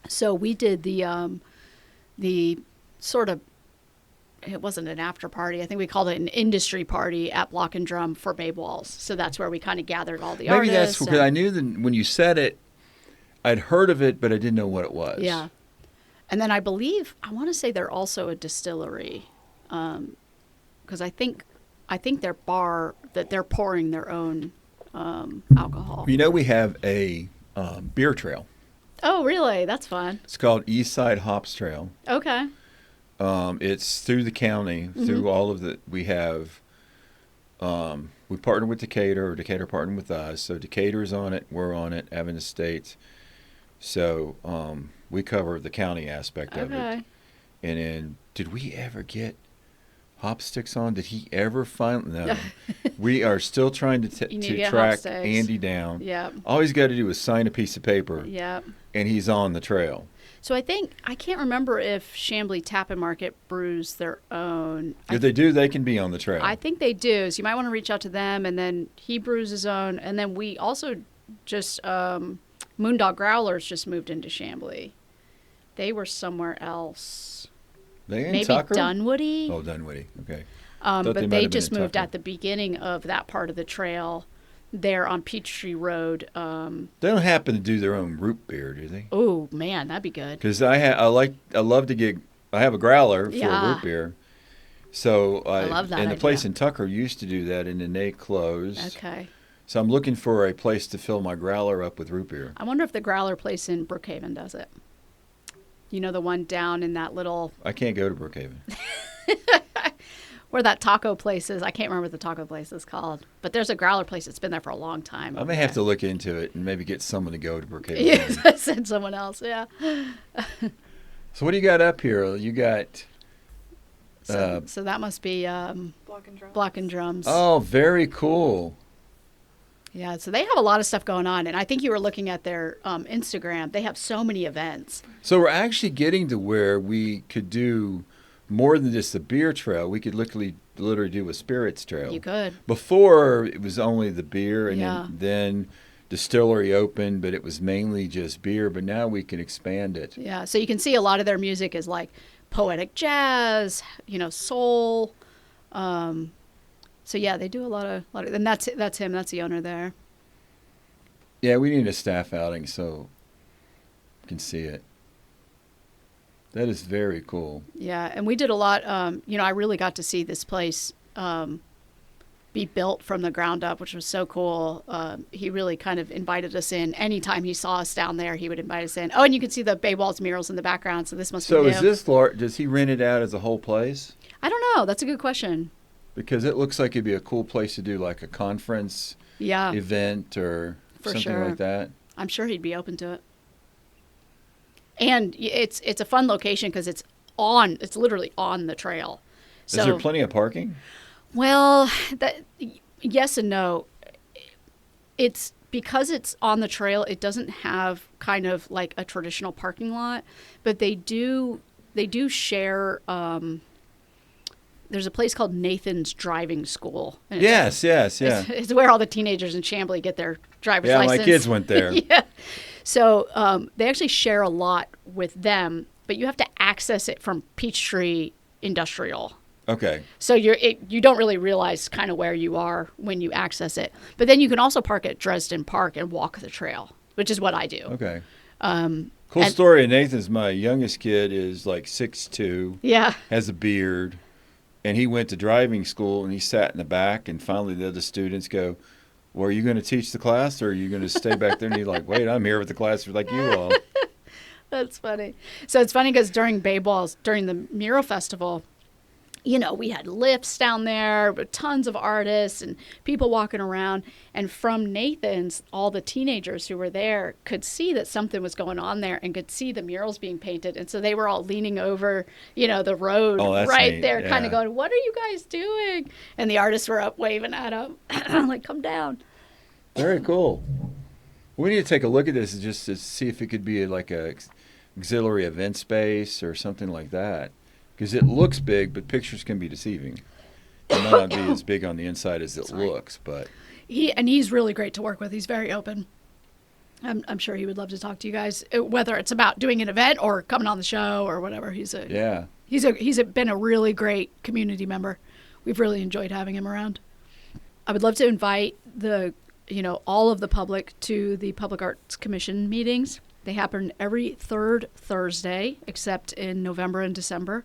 So we did the sort of, it wasn't an after party. I think we called it an industry party at Block and Drum for Babe Walls. So that's where we kind of gathered all the artists. Maybe that's because I knew that when you said it, I'd heard of it, but I didn't know what it was. Yeah. And then I want to say they're also a distillery, because I think their bar, that they're pouring their own alcohol. You know, we have a beer trail. Oh, really? That's fun. It's called East Side Hops Trail. Okay. It's through the county, through all of the, we have, we partner with Decatur, or Decatur partnered with us. So Decatur's on it, we're on it, Evan Estates. So we cover the county aspect of it. And then, did we ever get Hop Sticks on? Did he ever finally? No. We are still trying to track Andy down. Yep. All he's got to do is sign a piece of paper. Yep. And he's on the trail. So I can't remember if Chamblee Tap and Market brews their own. If they do, they can be on the trail. I think they do. So you might want to reach out to them, and then he brews his own. And then we also just, Moondog Growlers just moved into Chamblee. They were somewhere else. They in Maybe Tucker? Dunwoody. Oh, Dunwoody. Okay. But they just moved at the beginning of that part of the trail there on Peachtree Road. They don't happen to do their own root beer, do they? Oh, man, that'd be good. Because I love to get, I have a growler for root beer. So I love that idea. The place in Tucker used to do that, and then they closed. Okay. So I'm looking for a place to fill my growler up with root beer. I wonder if the growler place in Brookhaven does it. You know, the one down in that little... I can't go to Brookhaven. Where that taco place is. I can't remember what the taco place is called. But there's a growler place that's been there for a long time. I may have to look into it and maybe get someone to go to Brookhaven. Yeah, send someone else, yeah. So what do you got up here? You got... So that must be... Block and Drums. Oh, very cool. Yeah, so they have a lot of stuff going on. And I think you were looking at their Instagram. They have so many events. So we're actually getting to where we could do more than just a beer trail. We could literally do a spirits trail. You could. Before, it was only the beer, and Yeah. then distillery opened, but it was mainly just beer. But now we can expand it. Yeah, so you can see a lot of their music is like poetic jazz, soul. So yeah, they do a lot of, and that's him. That's the owner there. Yeah, we need a staff outing so you can see it. That is very cool. Yeah, and we did a lot. I really got to see this place be built from the ground up, which was so cool. He really kind of invited us in. Anytime he saw us down there, he would invite us in. Oh, and you can see the Bay Walls murals in the background, so this must be So new. is this large? Does he rent it out as a whole place? I don't know. That's a good question. Because it looks like it'd be a cool place to do like a conference Yeah, event or For something sure. like that. I'm sure he'd be open to it. And it's a fun location because it's literally on the trail. So, Is there plenty of parking? well, yes and no. It's because it's on the trail. It doesn't have kind of like a traditional parking lot, but they do share. There's a place called Nathan's Driving School. And Yes, yeah. it's where all the teenagers in Chamblee get their driver's Yeah, license. my kids went there. Yeah. So they actually share a lot with them, but you have to access it from Peachtree Industrial. Okay. So you don't really realize kind of where you are when you access it. But then you can also park at Dresden Park and walk the trail, which is what I do. Okay. Cool and- story. Nathan's my youngest kid is like 6'2", Yeah. has a beard, and he went to driving school and he sat in the back, and finally the other students go, well, are you going to teach the class or are you going to stay back there? And he's like, wait, I'm here with the class like you all. That's funny. So it's funny because during Bay Balls, during the Mural Festival, you know, we had lifts down there with tons of artists and people walking around. And from Nathan's, all the teenagers who were there could see that something was going on there and could see the murals being painted. And so they were all leaning over, you know, the road That's right neat. there, kind of Yeah. going, what are you guys doing? And the artists were up waving at them, like, come down. Very cool. We need to take a look at this just to see if it could be like a auxiliary event space or something like that. Because it looks big, but pictures can be deceiving. It might not be as big on the inside as it looks, but He's really great to work with. He's very open. I'm sure he would love to talk to you guys, whether it's about doing an event or coming on the show or whatever. He's been a really great community member. We've really enjoyed having him around. I would love to invite all of the public to the Public Arts Commission meetings. They happen every third Thursday, except in November and December.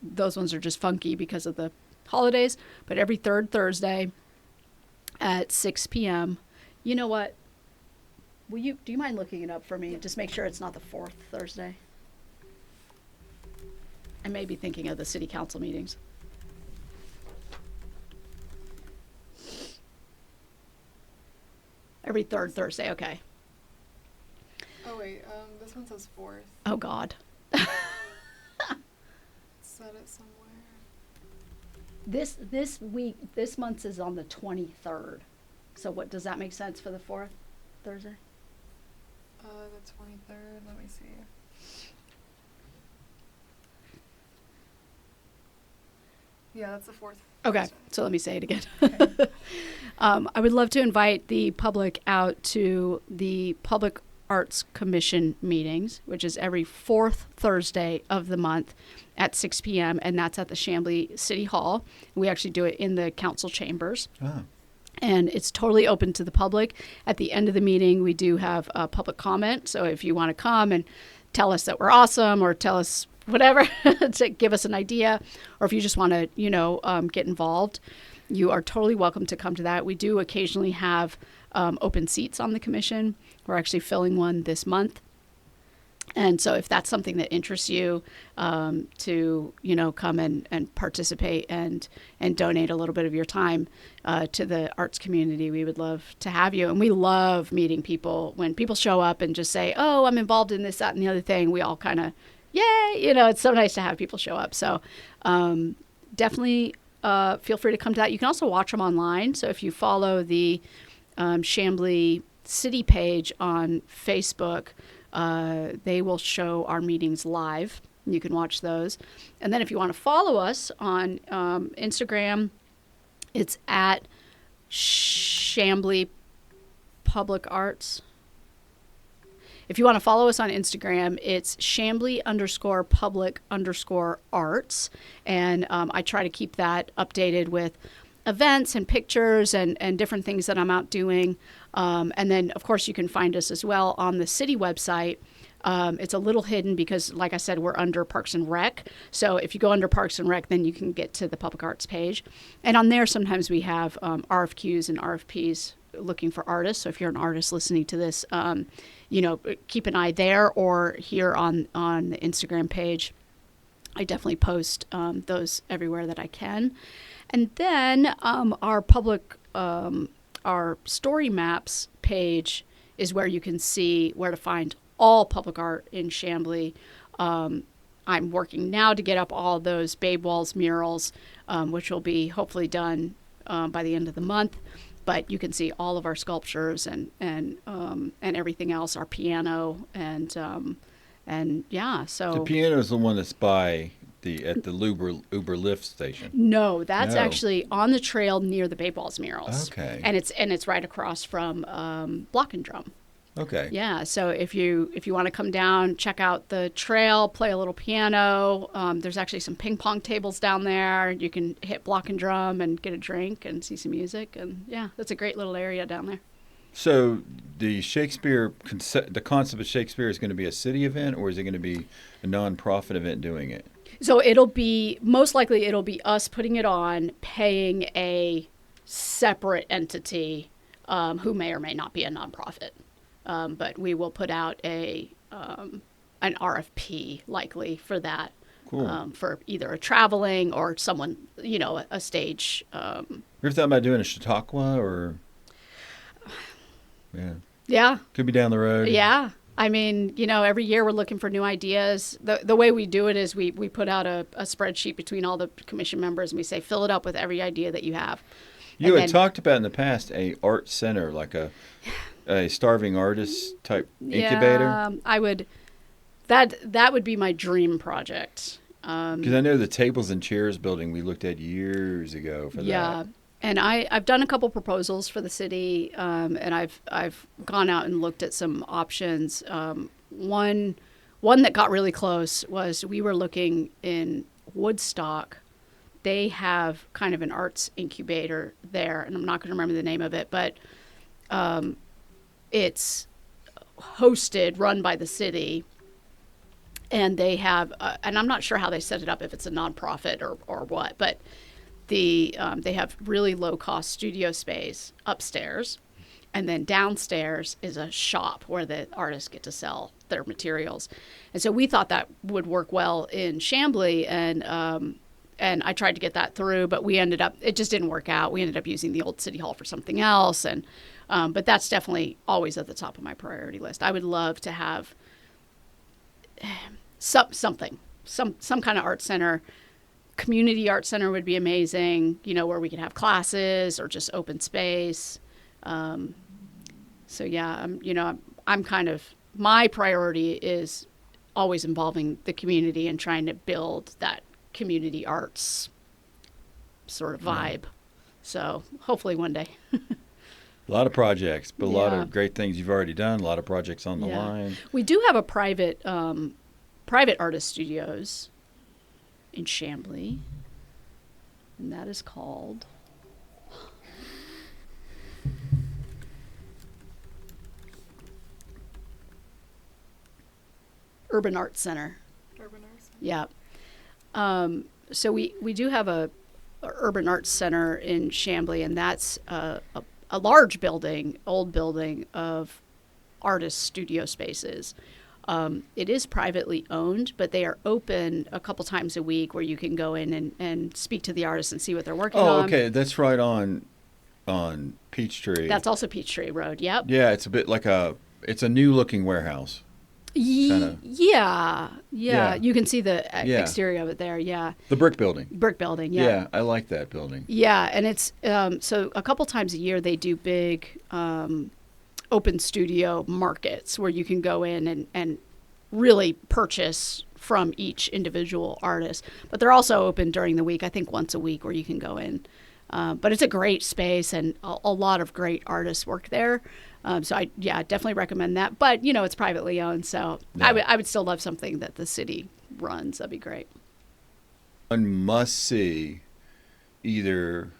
Those ones are just funky because of the holidays. But every third Thursday at 6 p.m. You know what? Do you mind looking it up for me? Just make sure it's not the fourth Thursday. I may be thinking of the city council meetings. Every third Thursday, okay. Oh wait, this one says 4th. Oh God. Set it somewhere. This month's is on the 23rd. So what, does that make sense for the fourth Thursday? The 23rd, let me see. Yeah, that's the 4th. Okay, Thursday. so let me say it again. Okay. I would love to invite the public out to the Public Arts Commission meetings, which is every fourth Thursday of the month at 6 p.m., and that's at the Chamblee City Hall. We actually do it in the council chambers. Ah. And it's totally open to the public. At the end of the meeting, we do have a public comment. So if you want to come and tell us that we're awesome or tell us whatever to give us an idea, or if you just want to, get involved, you are totally welcome to come to that. We do occasionally have open seats on the commission. We're actually filling one this month. And so if that's something that interests you, to, come and participate and donate a little bit of your time to the arts community, we would love to have you. And we love meeting people. When people show up and just say, oh, I'm involved in this, that, and the other thing, we all kind of, yay, it's so nice to have people show up. So definitely feel free to come to that. You can also watch them online. So if you follow the Chamblee City page on Facebook, they will show our meetings live. You can watch those. And then if you want to follow us on Instagram, it's at Chamblee Public Arts. If you want to follow us on Instagram, it's Chamblee_public_arts. And I try to keep that updated with events and pictures and different things that I'm out doing. And then, of course, you can find us as well on the city website. It's a little hidden because, like I said, we're under Parks and Rec. So if you go under Parks and Rec, then you can get to the public arts page. And on there, sometimes we have RFQs and RFPs looking for artists. So if you're an artist listening to this, keep an eye there or here on the Instagram page. I definitely post those everywhere that I can. And then our story maps page is where you can see where to find all public art in Chamblee. I'm working now to get up all those Babe Walls murals, which will be hopefully done by the end of the month. But you can see all of our sculptures and everything else, our piano So The piano is the one that's by at the Uber Lyft station. No, that's No. actually on the trail near the Babe Walls murals. Okay. And it's right across from Block and Drum. Okay. Yeah, so if you want to come down, check out the trail, play a little piano. There's actually some ping pong tables down there. You can hit Block and Drum and get a drink and see some music. And yeah, that's a great little area down there. So the the concept of Shakespeare is going to be a city event, or is it going to be a nonprofit event doing it? So most likely it'll be us putting it on, paying a separate entity who may or may not be a nonprofit. But we will put out an RFP likely for that. Cool. For either a traveling or someone, a stage. You ever thought about doing a Chautauqua or? Yeah. Yeah. Could be down the road. Yeah. I mean, every year we're looking for new ideas. The way we do it is we put out a spreadsheet between all the commission members and we say, fill it up with every idea that you have. You had talked about in the past a art center, like a starving artist type incubator. Yeah, I would. That would be my dream project. Because I know the tables and chairs building we looked at years ago for that. Yeah, and I've done a couple proposals for the city, and I've gone out and looked at some options. One that got really close was we were looking in Woodstock. They have kind of an arts incubator there, and I'm not going to remember the name of it, but it's run by the city, and they have, and I'm not sure how they set it up, if it's a nonprofit or what, but they have really low-cost studio space upstairs, and then downstairs is a shop where the artists get to sell their materials. And so we thought that would work well in Chamblee, and I tried to get that through, but it just didn't work out. We ended up using the old city hall for something else, and but that's definitely always at the top of my priority list. I would love to have some kind of art center. Community art center would be amazing, where we could have classes or just open space. So yeah, I'm kind of, my priority is always involving the community and trying to build that community arts sort of vibe. So hopefully one day. A lot of projects, but a lot of great things you've already done. A lot of projects on the line. We do have a private artist studios in Chamblee, and that is called Urban Arts Center. Urban Arts. Yeah. So we do have a Urban Arts Center in Chamblee, and that's a large building, old building of artist studio spaces. It is privately owned, but they are open a couple times a week where you can go in and speak to the artists and see what they're working on. Oh, okay. That's right on Peachtree. That's also Peachtree Road. Yep. Yeah, it's a bit like it's a new looking warehouse. Yeah. You can see the exterior of it there. Yeah. The brick building. Brick building. Yeah. Yeah, I like that building. Yeah, and it's so a couple times a year they do big open studio markets where you can go in and really purchase from each individual artist. But they're also open during the week, I think once a week, where you can go in. But it's a great space, and a lot of great artists work there. So I definitely recommend that. But it's privately owned, so I would still love something that the city runs. That'd be great. One must see either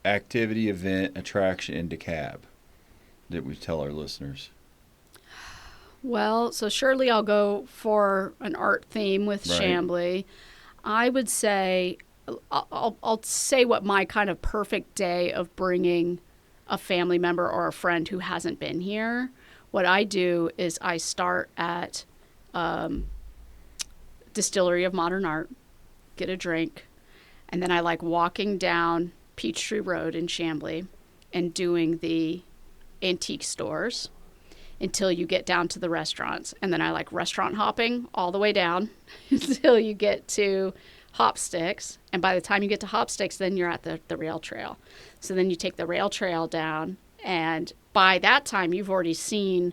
activity, event, attraction in DeKalb that we tell our listeners. Well, so surely I'll go for an art theme with Right. Chamblee. I would say I'll say what my kind of perfect day of bringing a family member or a friend who hasn't been here. What I do is I start at Distillery of Modern Art, get a drink, and then I like walking down Peachtree Road in Chamblee and doing the antique stores until you get down to the restaurants. And then I like restaurant hopping all the way down until you get to Hopsticks. And by the time you get to Hopsticks, then you're at the rail trail. So then you take the rail trail down, and by that time you've seen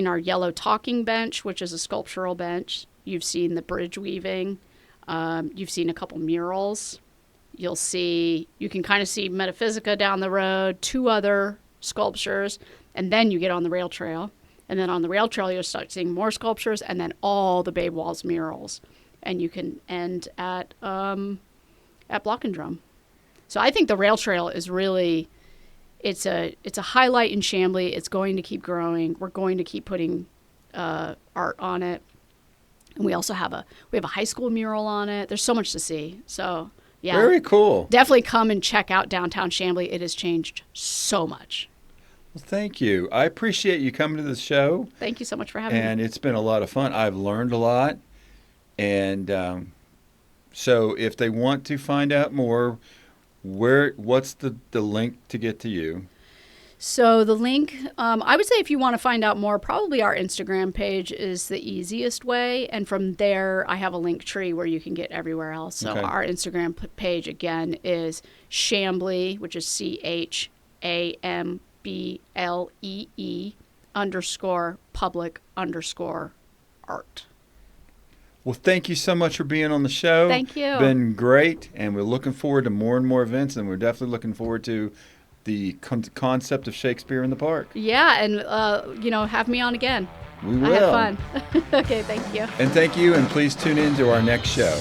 our yellow talking bench, which is a sculptural bench. You've seen the bridge weaving. You've seen a couple murals. You can kind of see Metaphysica down the road, 2 other sculptures, and then you get on the rail trail. And then on the rail trail, you'll start seeing more sculptures, and then all the Bay Walls murals. And you can end at Block and Drum. So I think the rail trail is really, it's a highlight in Chamblee. It's going to keep growing. We're going to keep putting art on it. And we also have a high school mural on it. There's so much to see. So yeah, Very cool. definitely come and check out downtown Chamblee. It has changed so much. Well, thank you. I appreciate you coming to the show, Thank you so much for having me. and it's been a lot of fun. I've learned a lot, and so if they want to find out more, what's the link to get to you? So the link, I would say if you want to find out more, probably our Instagram page is the easiest way. And from there, I have a link tree where you can get everywhere else. So Okay. our Instagram page, again, is Chamblee, which is CHAMBLEE_public_art. Well, thank you so much for being on the show. Thank you. Been great, and we're looking forward to more and more events, and we're definitely looking forward to the concept of Shakespeare in the Park. Yeah, and, have me on again. We will. I had fun. Okay, thank you. And thank you, and please tune in to our next show.